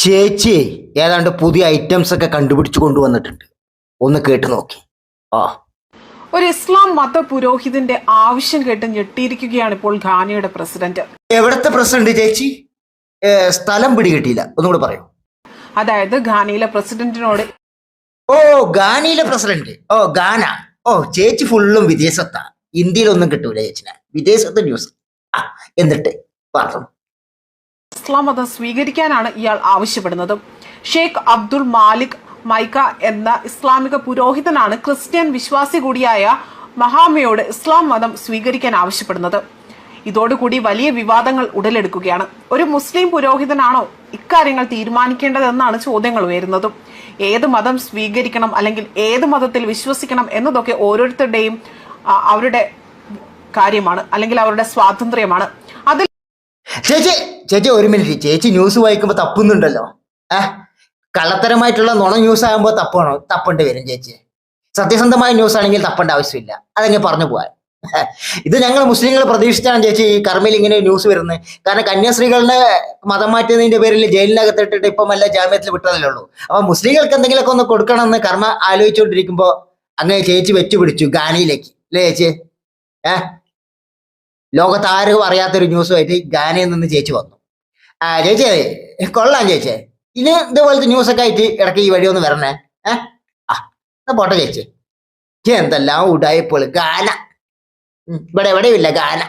ചേച്ചി ഏതാണ്ട് പുതിയ ഐറ്റംസ് ഒക്കെ കണ്ടുപിടിച്ചു കൊണ്ടുവന്നിട്ടുണ്ട്. ഒന്ന് കേട്ട് നോക്കി. ആ ഒരു ഇസ്ലാം മത പുരോഹിതന്റെ ആവശ്യം കേട്ട് ഞെട്ടിയിരിക്കുകയാണ് ഇപ്പോൾ ഘാനയുടെ പ്രസിഡന്റ്. എവിടത്തെ പ്രസിഡന്റ് ചേച്ചി? സ്ഥലം പിടികിട്ടിയില്ല, ഒന്നുകൂടെ പറയൂ. അതായത് ഘാനയിലെ പ്രസിഡന്റിനോട്. ഓ, ഘാനയിലെ പ്രസിഡന്റ്. ഓ, ഘാന. ഓ, ചേച്ചി ഫുള്ളും വിദേശത്താ. ഇന്ത്യയിലൊന്നും കിട്ടൂല ചേച്ചിനെ, വിദേശത്തെ ന്യൂസ്. എന്നിട്ട് പറഞ്ഞു ഇസ്ലാം മതം സ്വീകരിക്കാനാണ് ഇയാൾ ആവശ്യപ്പെടുന്നത്. ഷെയ്ഖ് അബ്ദുൾ മാലിക് മൈക്ക എന്ന ഇസ്ലാമിക പുരോഹിതനാണ് ക്രിസ്ത്യൻ വിശ്വാസി കൂടിയായ മഹാമയോട് ഇസ്ലാം മതം സ്വീകരിക്കാൻ ആവശ്യപ്പെടുന്നത്. ഇതോടുകൂടി വലിയ വിവാദങ്ങൾ ഉടലെടുക്കുകയാണ്. ഒരു മുസ്ലിം പുരോഹിതനാണോ ഇക്കാര്യങ്ങൾ തീരുമാനിക്കേണ്ടതെന്നാണ് ചോദ്യങ്ങൾ ഉയരുന്നതും. ഏത് മതം സ്വീകരിക്കണം അല്ലെങ്കിൽ ഏത് മതത്തിൽ വിശ്വസിക്കണം എന്നതൊക്കെ ഓരോരുത്തരുടെയും അവരുടെ കാര്യമാണ്, അല്ലെങ്കിൽ അവരുടെ സ്വാതന്ത്ര്യമാണ്. അതിൽ ചേച്ചി ഒരു മിനിറ്റ്. ചേച്ചി ന്യൂസ് വായിക്കുമ്പോ തപ്പുന്നുണ്ടല്ലോ. കള്ളത്തരമായിട്ടുള്ള നുണ ന്യൂസ് ആകുമ്പോൾ തപ്പേണ്ടി വരും ചേച്ചി. സത്യസന്ധമായ ന്യൂസ് ആണെങ്കിൽ തപ്പേണ്ട ആവശ്യമില്ല. അതങ്ങനെ പറഞ്ഞു പോവാൻ. ഇത് ഞങ്ങൾ മുസ്ലിങ്ങൾ പ്രതീക്ഷിച്ചാണ് ചേച്ചി ഈ കർമ്മയിൽ ഇങ്ങനെ ന്യൂസ് വരുന്നത്. കാരണം കന്യാസ്ത്രീകളുടെ മതം മാറ്റുന്നതിന്റെ പേരിൽ ജയിലിനകത്ത് ഇട്ടിട്ട് ഇപ്പം വല്ല ജാമ്യത്തിൽ വിട്ടതല്ലേ ഉള്ളൂ. അപ്പൊ മുസ്ലിങ്ങൾക്ക് എന്തെങ്കിലുമൊക്കെ ഒന്ന് കൊടുക്കണമെന്ന് കർമ്മ ആലോചിച്ചുകൊണ്ടിരിക്കുമ്പോ അങ്ങനെ ചേച്ചി വെച്ചുപിടിച്ചു ഘാനയിലേക്ക്, അല്ലേ ചേച്ചി? ലോകത്ത് ആരും അറിയാത്തൊരു ന്യൂസുമായിട്ട് ഘാനയിൽ നിന്ന് ചേച്ചി വന്നു. ചേച്ചി കൊള്ളാം ചേച്ചി. ഇനി ഇതേപോലത്തെ ന്യൂസൊക്കെ ആയിട്ട് ഇടയ്ക്ക് ഈ വഴി ഒന്ന് വരണേ. പോട്ടെ ചേച്ചി. എന്തെല്ലാം ഉടായിപ്പോൾ ഘാന. ഇവിടെ എവിടെയും ഇല്ല ഘാന.